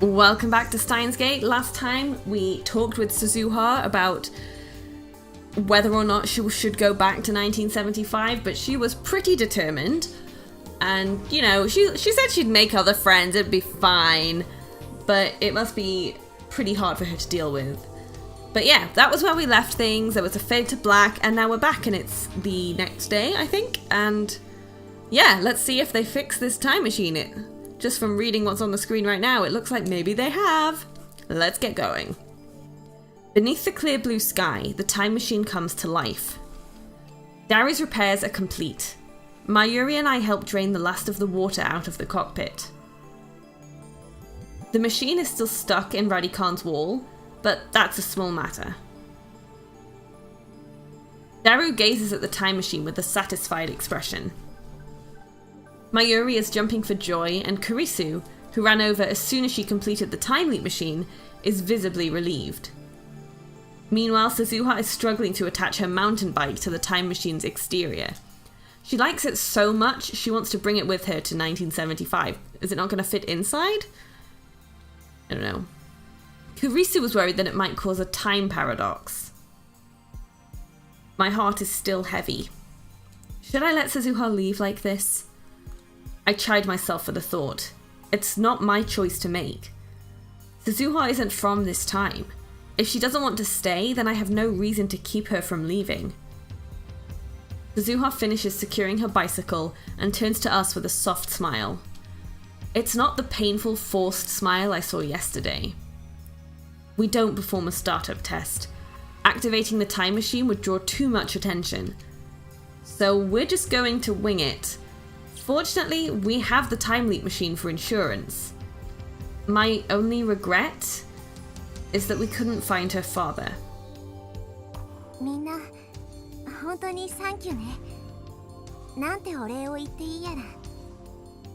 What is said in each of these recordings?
Welcome back to Steins Gate. Last time we talked with Suzuha about whether or not she should go back to 1975, but she was pretty determined. And, you know, she said she'd make other friends, it'd be fine, but it must be pretty hard for her to deal with. But yeah, that was where we left things. There was a fade to black, and now we're back, and it's the next day, I think. And yeah, let's see if they fix this time machine. Just from reading what's on the screen right now, it looks like maybe they have. Let's get going. Beneath the clear blue sky, the time machine comes to life. Daru's repairs are complete. Mayuri and I help drain the last of the water out of the cockpit. The machine is still stuck in Radikan's wall, but that's a small matter. Daru gazes at the time machine with a satisfied expression. Mayuri is jumping for joy, and Kurisu, who ran over as soon as she completed the time leap machine, is visibly relieved. Meanwhile, Suzuha is struggling to attach her mountain bike to the time machine's exterior. She likes it so much, she wants to bring it with her to 1975. Is it not going to fit inside? I don't know. Kurisu was worried that it might cause a time paradox. My heart is still heavy. Should I let Suzuha leave like this? I chide myself for the thought. It's not my choice to make. Suzuha isn't from this time. If she doesn't want to stay, then I have no reason to keep her from leaving. Suzuha finishes securing her bicycle and turns to us with a soft smile. It's not the painful, forced smile I saw yesterday. We don't perform a startup test. Activating the time machine would draw too much attention. So we're just going to wing it. Fortunately, we have the time leap machine for insurance. My only regret is that we couldn't find her father.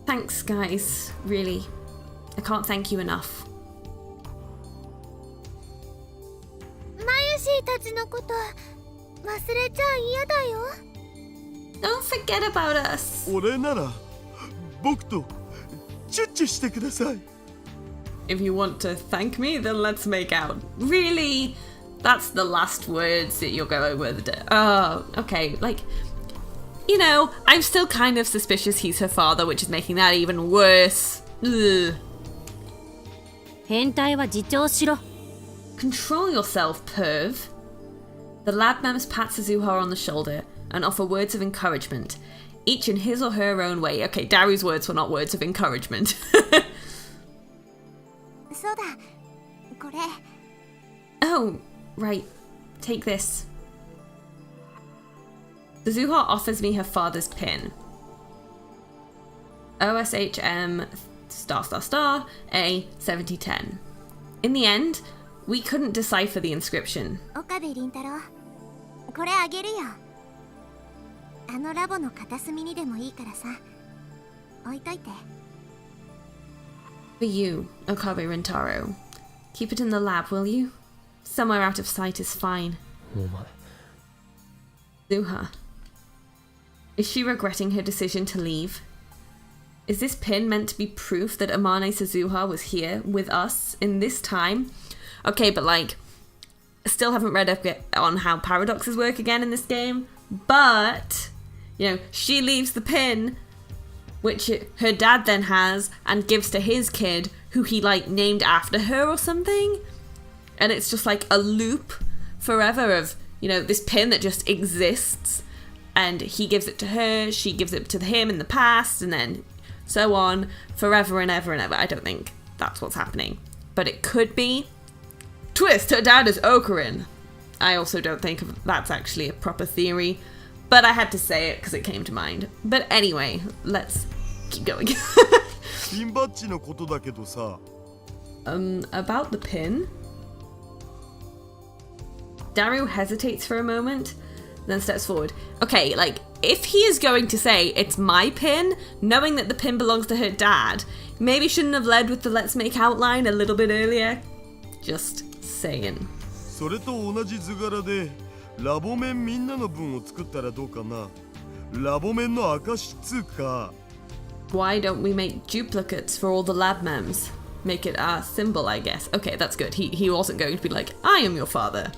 Thanks, guys. Really. I can't thank you enough. Don't forget about us. If you want to thank me, then let's make out. Really? That's the last words that you're going with. Oh, okay. Like, you know, I'm still kind of suspicious he's her father, which is making that even worse. Ugh. Control yourself, perv. The lab members pat Suzuha on the shoulder and offer words of encouragement, each in his or her own way. Okay, Daru's words were not words of encouragement. Oh, right. Take this. Suzuha offers me her father's pin. OSHM *** A 7010. In the end, we couldn't decipher the inscription. For you, Okabe Rintaro. Keep it in the lab, will you? Somewhere out of sight is fine. Suzuha. Is she regretting her decision to leave? Is this pin meant to be proof that Amane Suzuha was here with us in this time? Okay, but like, still haven't read up on how paradoxes work again in this game, but, you know, she leaves the pin, which her dad then has, and gives to his kid, who he, like, named after her or something, and it's just, like, a loop forever of, you know, this pin that just exists, and he gives it to her, she gives it to him in the past, and then so on, forever and ever and ever. I don't think that's what's happening, but it could be. Twist, her dad is Ocarin. I also don't think that's actually a proper theory, but I had to say it because it came to mind. But anyway, let's keep going. About the pin? Daru hesitates for a moment, then steps forward. Okay, like, if he is going to say it's my pin, knowing that the pin belongs to her dad, maybe shouldn't have led with the let's make out line a little bit earlier. Just saying. Why don't we make duplicates for all the lab mems? make it our symbol, I guess. Okay, that's good. He wasn't going to be like, I am your father.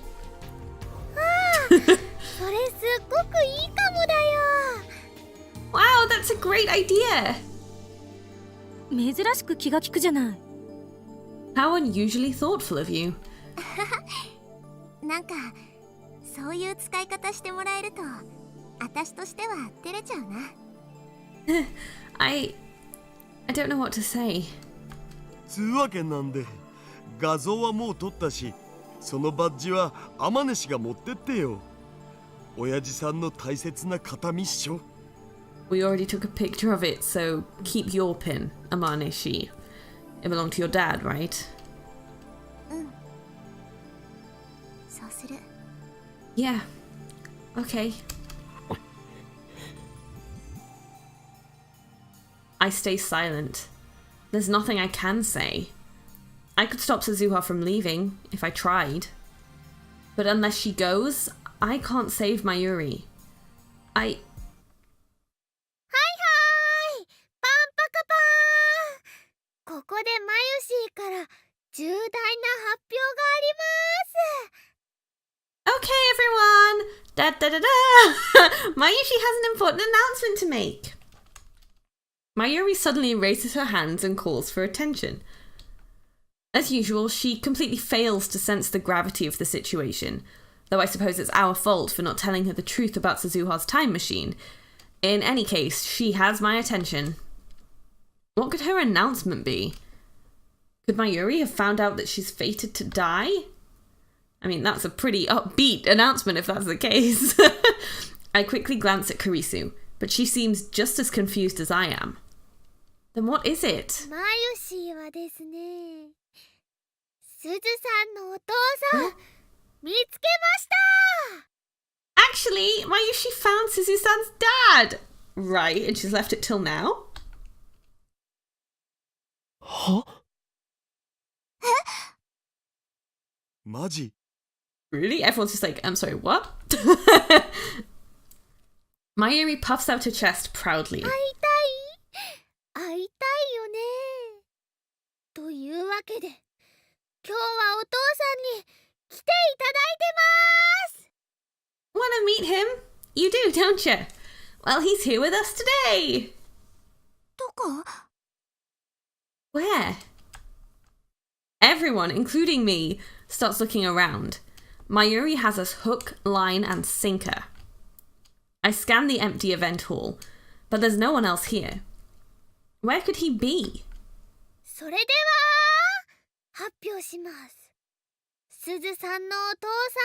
Wow, that's a great idea. 珍しく気が利くじゃない。 How unusually thoughtful of you. なんかそういう使い方してもらえると私としては照れちゃうな。I don't know what to say. つうわけなんで画像はもう撮ったし、そのバッジは天音が持ってってよ。親父さんの大切な形見っしょ。We already took a picture of it, so keep your pin, Amaneshi. It belonged to your dad, right? そうする。 Yeah. Okay. I stay silent. There's nothing I can say. I could stop Suzuha from leaving if I tried. But unless she goes, I can't save Mayuri. はいパンパカパーン。ここでマユシーから重大な発表があります。 Okay, everyone! Da da da da! Mayushi has an important announcement to make. Mayuri suddenly raises her hands and calls for attention. As usual, she completely fails to sense the gravity of the situation, though I suppose it's our fault for not telling her the truth about Suzuha's time machine. In any case, she has my attention. What could her announcement be? Could Mayuri have found out that she's fated to die? I mean, that's a pretty upbeat announcement if that's the case. I quickly glance at Kurisu, but she seems just as confused as I am. Then what is it? マユシーはですね、すずさんのお父さん見つけました。 Actually, Mayushi found Suzu-san's dad! Right, and she's left it till now? は？マジ？ Really? Everyone's just like, I'm sorry, what? Mayuri puffs out her chest proudly. 会いたいよね。というわけで、今日はお父さんに来ていただいてます。 Wanna meet him? You do, don't you? Well, he's here with us today. どこ？ Where? Everyone, including me, starts looking around. Mayuri has us hook, line, and sinker. I scan the empty event hall, but there's no one else here. Where could he be? それでは発表します。すずさんのお父さ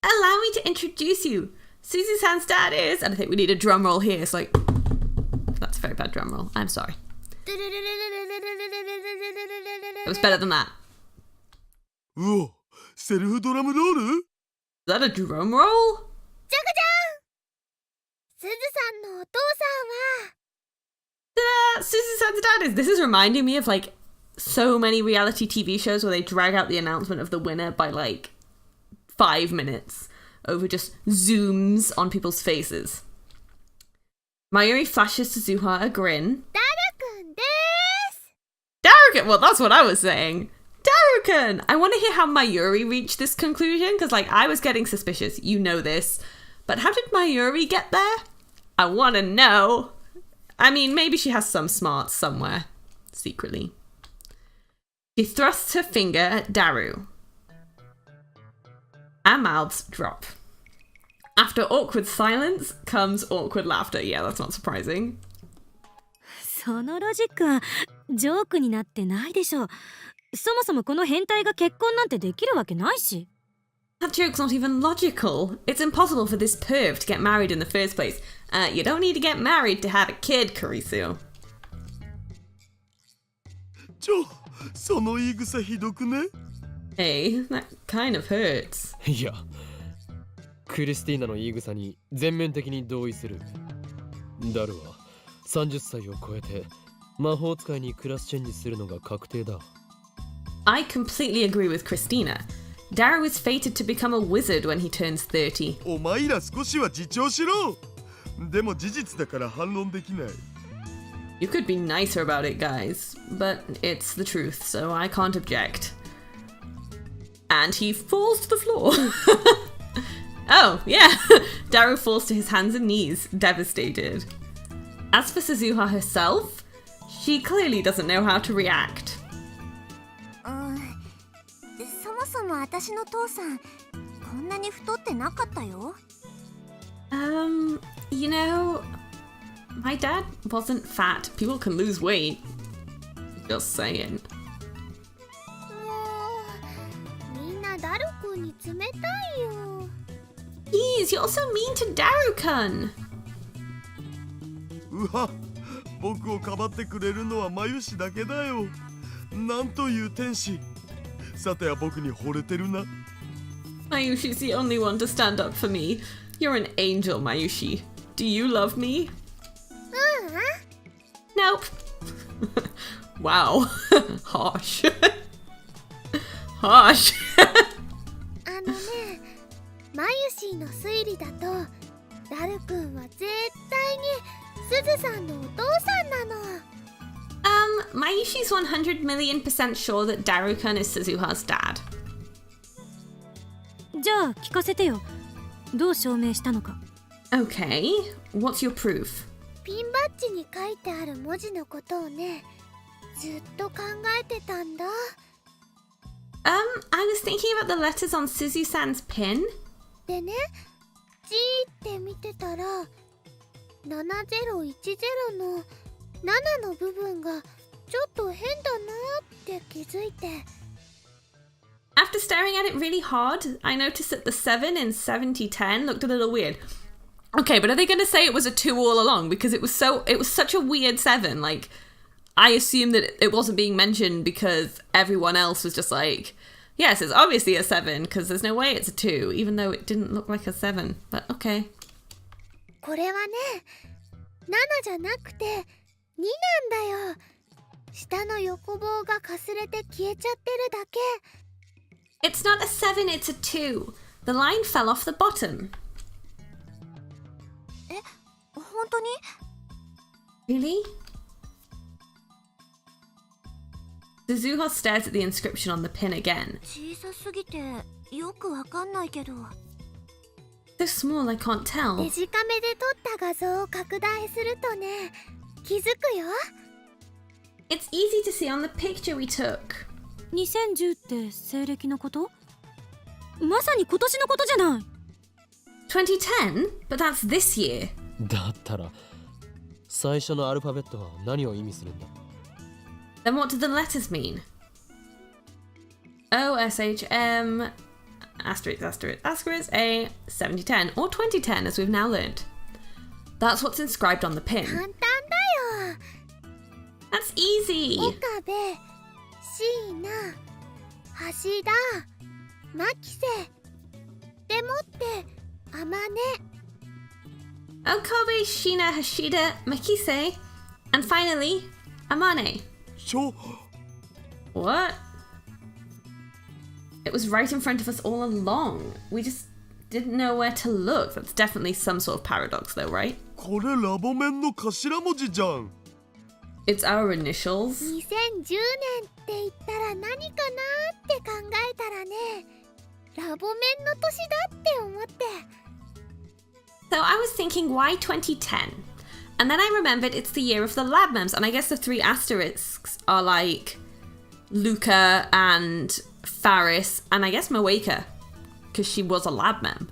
んは Allow me to introduce you. Suzu-san's dad is... And I think we need a drum roll here. It's like... That's a very bad drum roll. I'm sorry. It was better than that. うお、セルフドラムロール？ Is that a drum roll? じゃがじゃん。すずさんのお父さんは Suzu-san's dad is... This is reminding me of, like, so many reality TV shows where they drag out the announcement of the winner by, like, 5 minutes over just zooms on people's faces. Mayuri flashes Suzuha a grin. ダルくんです。 Daruken! Well, that's what I was saying. Daruken! I want to hear how Mayuri reached this conclusion, because, like, I was getting suspicious. You know this. But how did Mayuri get there? I want to know. I mean, maybe she has some smarts somewhere. Secretly. She thrusts her finger at Daru. Our mouths drop. After awkward silence comes awkward laughter. Yeah, that's not surprising. そのロジックはジョークになってないでしょう。そもそもこの変態が結婚なんてできるわけないし。 That joke's not even logical. It's impossible for this perv to get married in the first place. You don't need to get married to have a kid, Kurisu. その言い草ひどくね？ Hey, that kind of hurts. いや、クリスティーナの言い草に全面的に同意する。ダルは30歳を超えて魔法使いにクラスチェンジするのが確定だ。I completely agree with Christina. Daru is fated to become a wizard when he turns 30. お前ら少しは自重しろ。でも事実だから反論できない。You could be nicer about it, guys, but it's the truth, so I can't object. And he falls to the floor. Oh, yeah. Daru falls to his hands and knees, devastated. As for Suzuha herself, she clearly doesn't know how to react. そもそも私の父さんこんなに太ってなかったよ。You know, my dad wasn't fat. People can lose weight. Just saying. もうみんなダルくんに冷たいよ。 Please, you're so mean to Daru-kun. うわ、僕をかばってくれるのはマユシだけだよ。なんという天使。さては僕に惚れてるな。 Mayushi's the only one to stand up for me. You're an angel, Mayushi. Do you love me? Nope. Wow. Harsh. Harsh. あのね、マユシーの推理だとダルくんは絶対にすずさんのお父さんなの。Mayushi's 100 million% sure that Daru-kun is Suzuha's dad. じゃあ聞かせてよ。どう証明したのか。 Okay, what's your proof? ピンバッジに書いてある文字のことをね、ずっと考えてたんだ。I was thinking about the letters on Suzu-san's pin. でね、じーって見てたら7010の7の部分がちょっと変だなって気づいて。 After staring at it really hard, I noticed that the 7 in 7010 looked a little weird. Okay, but are they going to say it was a 2 all along? Because it was such a weird 7. Like, I assumed that it wasn't being mentioned because everyone else was just like, yes, it's obviously a 7 because there's no way it's a 2, even though it didn't look like a 7. But okay. これはね、7じゃなくて2なんだよ。下の横棒がかすれて消えちゃってるだけ。 It's not a 7, it's a 2. The line fell off the bottom. え、本当に？ Really? Suzuha stares at the inscription on the pin again. 小さすぎてよくわかんないけど。 So small I can't デ tell. ジカメで撮った画像を拡大するとね、気づくよ。 It's easy to see on the picture we took. 2010って西暦のこと？まさに今年のことじゃない。 2010? But that's this year. だったら最初のアルファベットは何を意味するんだ？ Then what do the letters mean? O, S, H, M, asterisk, asterisk, asterisk, A, 7010, or 2010 as we've now learned. That's what's inscribed on the 簡 pin. 単だよ。 That's easy. 岡部、椎名、橋田、牧瀬。でもって天音。 Okabe, Shina, Hashida, Makise, and finally, Amane. しょ、 What? It was right in front of us all along. We just didn't know where to look. That's definitely some sort of paradox though, right? これラボメンの頭文字じゃん。 It's our initials. 2010年って言ったら何かなって考えたらね、ラボメンの年だって思って。 So I was thinking, why 2010? And then I remembered it's the year of the lab mems, and I guess the 3 asterisks are like Luca and Faris, and I guess Moeka, because she was a lab mem.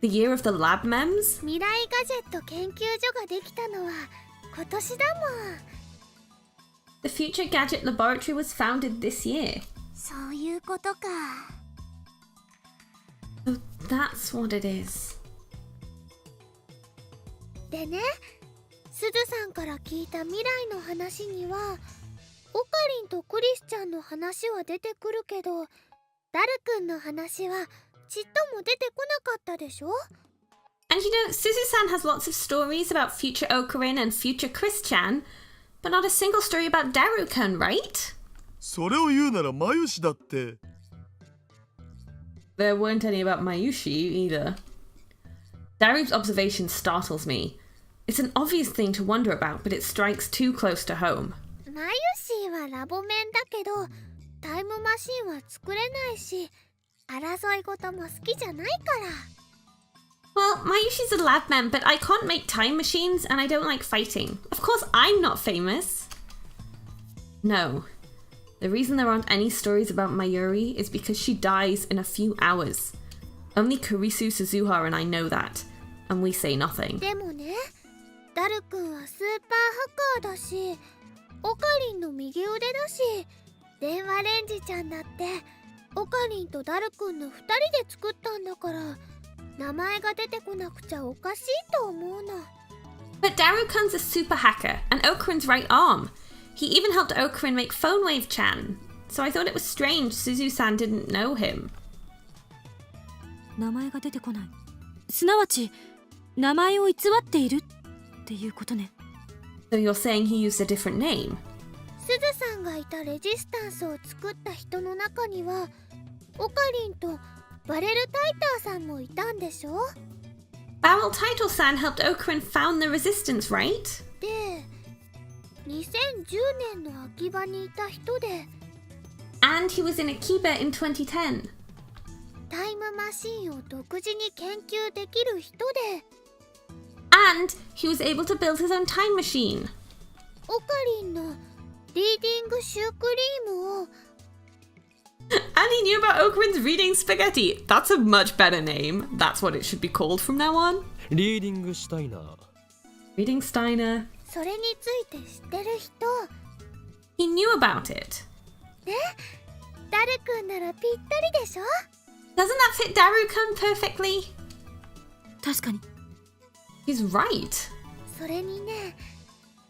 The year of the lab mems? 未来ガジェット研究所ができたのは今年だもん。 The Future Gadget Laboratory was founded this year. そういうことか。 So that's what it is. でね、すずさんから聞いた未来の話には、オカリンとクリスちゃんの話は出てくるけど、ダルくんの話はちっとも出てこなかったでしょ？ And you know, Suzu-san has lots of stories about future Okarin and future Chris-chan, but not a single story about Daru-kun, right? それを言うならマユシだって。 There weren't any about Mayushi either. Daru's observation startles me. It's an obvious thing to wonder about, but it strikes too close to home. マユシーはラボメンだけどタイムマシンは作れないし争い事も好きじゃないから。 Well, Mayushi's a lab man, but I can't make time machines and I don't like fighting. Of course, I'm not famous. No. The reason there aren't any stories about Mayuri is because she dies in a few hours. Only Kurisu, Suzuha and I know that, and we say nothing. でもね、ダル君はスーパーハッカーだしオカリンの右腕だし電話レンジちゃんだってオカリンとダル君の2人で作ったんだから名前が出てこなくちゃおかしいと思うの。 But Darukun's a super hacker, and Okarin's right arm. He even helped Okarin make Phone Wave Chan. So I thought it was strange Suzu-san didn't know him. 名前が出てこない。すなわち名前を偽っているっていうことね。 So you're saying he used a different name? すずさんがいたレジスタンスを作った人の中にはオカリンとバレルタイターさんもいたんでしょ。 Barrel Title-san helped Okarin found the resistance, right? で2010年の秋葉にいた人で And he was in Akiba in 2010. タイムマシンを独自に研究できる人で And he was able to build his own time machine. オカリンのリーディングシュークリームを And he knew about Okarin's reading spaghetti. That's a much better name. That's what it should be called from now on. リーディングシュタイナー。 Reading Steiner. それについて知ってる人 He knew about it. ね、ダル君ならぴったりでしょ。 Doesn't that fit Daru-kun perfectly? 確かに。 He's right. それにね、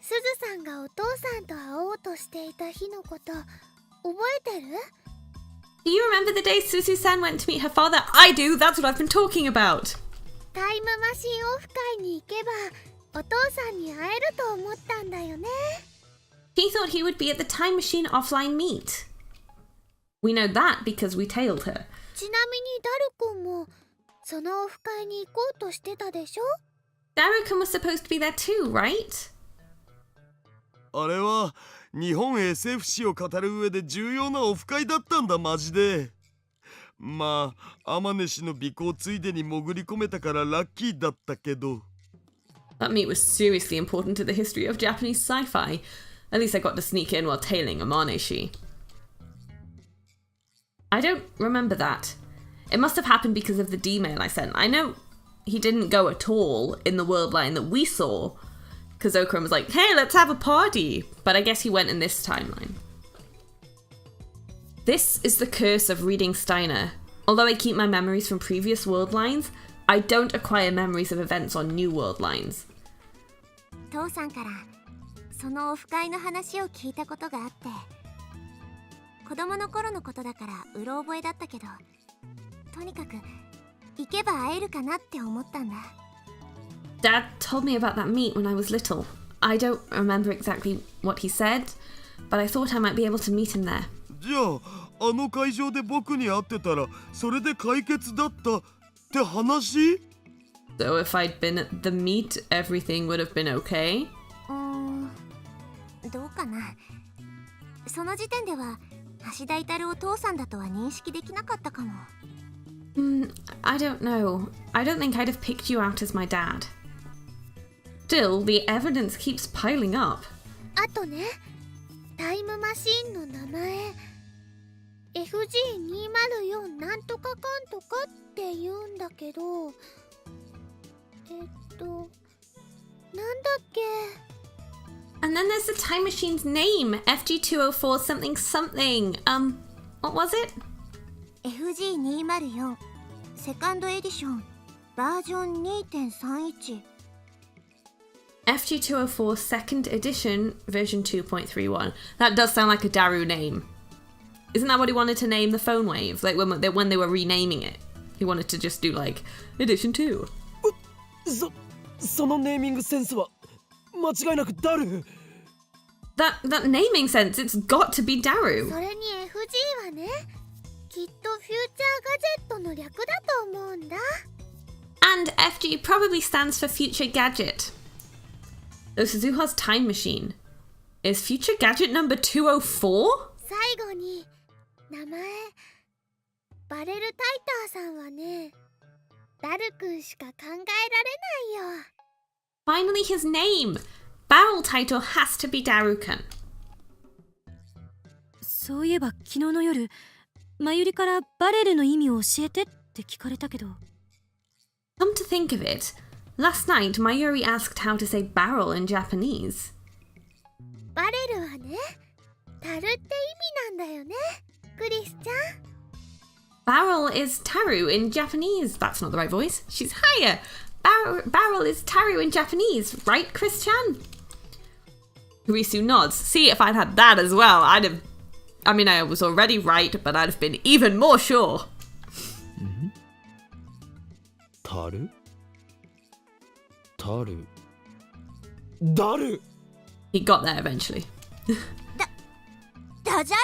すずさんがお父さんと会おうとしていた日のこと覚えてる？ Do you remember the day Suzu-san went to meet her father? I do, that's what I've been talking about. タイムマシンオフ会に行けばお父さんに会えると思ったんだよね。 He thought he would be at the time machine offline meet. We know that because we tailed her. ちなみにダル君もそのオフ会に行こうとしてたでしょ。 Daru-kun was supposed to be there too, right? あれは日本 SF 史を語る上で重要なオフ会だったんだマジで。まあ天音氏の尾行ついでに潜り込めたからラッキーだったけど。 That meet was seriously important to the history of Japanese sci-fi. At least I got to sneak in while tailing Amaneshi. I don't remember that. It must have happened because of the D-mail I sent. I know he didn't go at all in the world line that we saw, because Okarin was like, hey, let's have a party. But I guess he went in this timeline. This is the curse of reading Steiner. Although I keep my memories from previous world lines, I don't acquire memories of events on new world lines. 父さんからそのオフ会の話を聞いたことがあって、子供の頃のことだからうろ覚えだったけど、とにかく行けば会えるかなって思ったんだ。 Dad told me about that meet when I was little. I don't remember exactly what he said, but I thought I might be able to meet him there. じゃああの会場で僕に会ってたらそれで解決だったって話？ So if I'd been at the meet, everything would have been okay? どうかな。その時点では橋田至お父さんだとは認識できなかったかも。I don't know. I don't think I'd have picked you out as my dad. Still, the evidence keeps piling up. あとね、タイムマシンの名前 FG204 なんとかかんとかって言うんだけど、なんだっけ。 And then there's the time machine's name, FG204 something something. What was it? FG204 セカンドエディションバージョン 2.31 FG204 second edition version 2.31. That does sound like a Daru name. Isn't that what he wanted to name the phone wave? Like when they were renaming it. He wanted to just do like edition 2. そのネーミングセンスは間違いなくダル。 That naming sense, it's got to be Daru. それに FG はね、きっとフューチャーガジェットの略だと思うんだ。 And FG probably stands for Future Gadget. So Suzuha's time machine is future gadget number 204? 最後に名前バレルタイターさんはね、ダルくんしか考えられないよ。 Finally his name! Barrel title has to be Darukan. そういえば昨日の夜、マユリからバレルの意味を教えてって聞かれたけど。Come to think of it, last night Mayuri asked how to say barrel in Japanese. バレルはね、樽って意味なんだよね、クリスちゃん。 Barrel is taru in Japanese. That's not the right voice. She's higher. Barrel is taru in Japanese, right, Chris-chan? Kurisu nods. See, if I'd had that as well, I was already right, but I'd have been even more sure. タルタルダル He got there eventually. ダジャ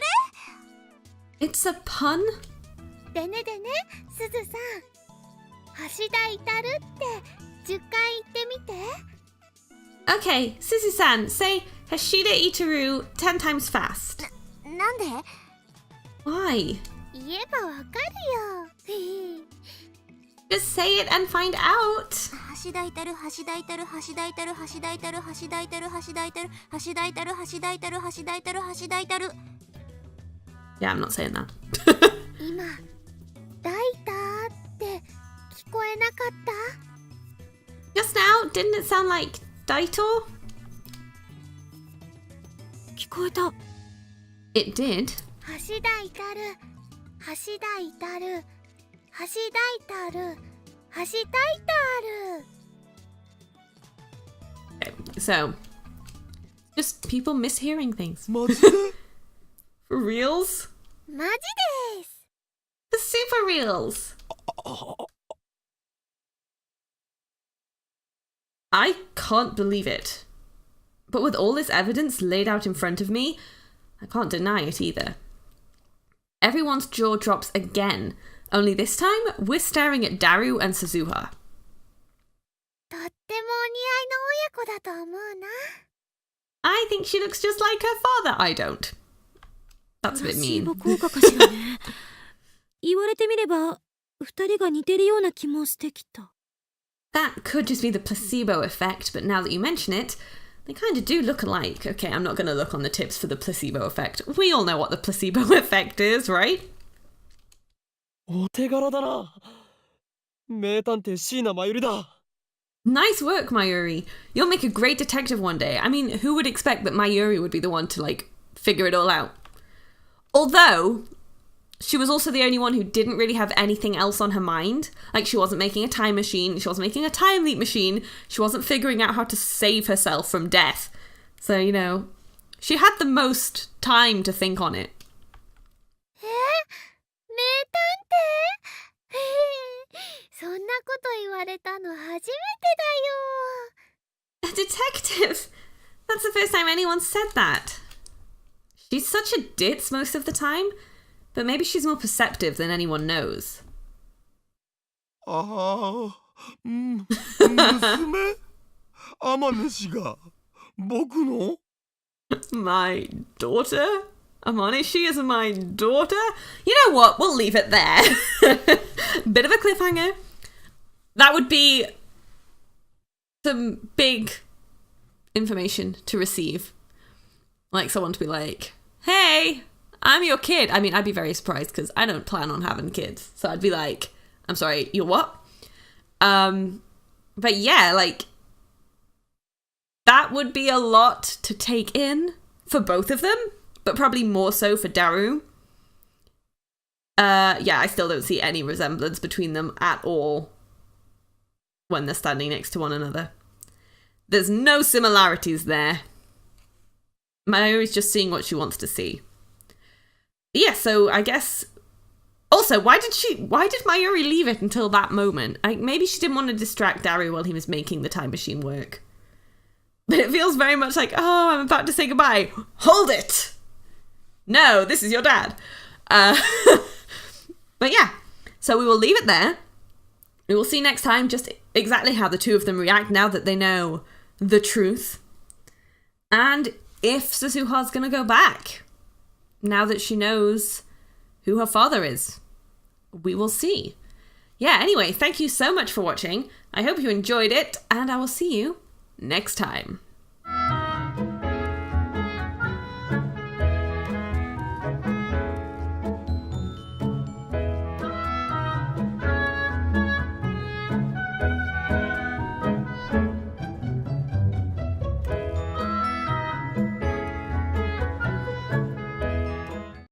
It's a pun? レでねでね、すずさん。橋田至るって10回言ってみて。 Okay, Suzu-san, say Hashida Itaru 10 times fast. なんで Why? 言えばわかるよ。 Just say it and find out. 橋田至る橋田至る橋田至る橋田至る橋田至る橋田至る橋田至る橋田至る橋田至る橋田至る。 Yeah, I'm not saying that. 今ダイターって聞こえなかった？ Just now, didn't it sound like Daito? 聞こえた。It did. 橋田至る橋田至る橋田至る橋田至る。 Okay, so, just people mishearing things. マジで For reals? マジです。 The super reals. I can't believe it. But with all this evidence laid out in front of me, I can't deny it either. Everyone's jaw drops again, only this time we're staring at Daru and Suzuha. とってもお似合いの親子だと思うな。 I think she looks just like her father. I don't. That's a bit プラシー mean. ボ効果かしらね。言われてみれば二人が似てるような気もしてきた。 That could just be the placebo effect, but now that you mention it, they kind of do look alike. Okay, I'm not going to look on the tips for the placebo effect. We all know what the placebo effect is, right? お手柄だな。名探偵椎名真由里だ。 Nice work, Mayuri. You'll make a great detective one day. I mean, who would expect that Mayuri would be the one to, figure it all out? Although, she was also the only one who didn't really have anything else on her mind. Like, she wasn't making a time machine, she wasn't making a time leap machine, she wasn't figuring out how to save herself from death. So, she had the most time to think on it. 名探偵そんなこと言われたの初めてだよ。 A detective? That's the first time anyone's said that. She's such a ditz most of the time, but maybe she's more perceptive than anyone knows. ああ、娘天音氏が僕の My daughter? Amanishi is my daughter? You know what? We'll leave it there. Bit of a cliffhanger. That would be some big information to receive. Like someone to be like, hey, I'm your kid. I mean, I'd be very surprised because I don't plan on having kids. So I'd be like, I'm sorry, you're what? But yeah, that would be a lot to take in for both of them, but probably more so for Daru. Yeah, I still don't see any resemblance between them at all when they're standing next to one another. There's no similarities there. Mayuri's just seeing what she wants to see. Yeah, so I guess... Also, why did Mayuri leave it until that moment? Maybe she didn't want to distract Daru while he was making the time machine work. But it feels very much like, oh, I'm about to say goodbye. Hold it! No, this is your dad. But yeah, so we will leave it there. We will see next time just exactly how the two of them react now that they know the truth. and if Suzuha's gonna go back now that she knows who her father is. We will see. Yeah, anyway, thank you so much for watching. I hope you enjoyed it, and I will see you next time.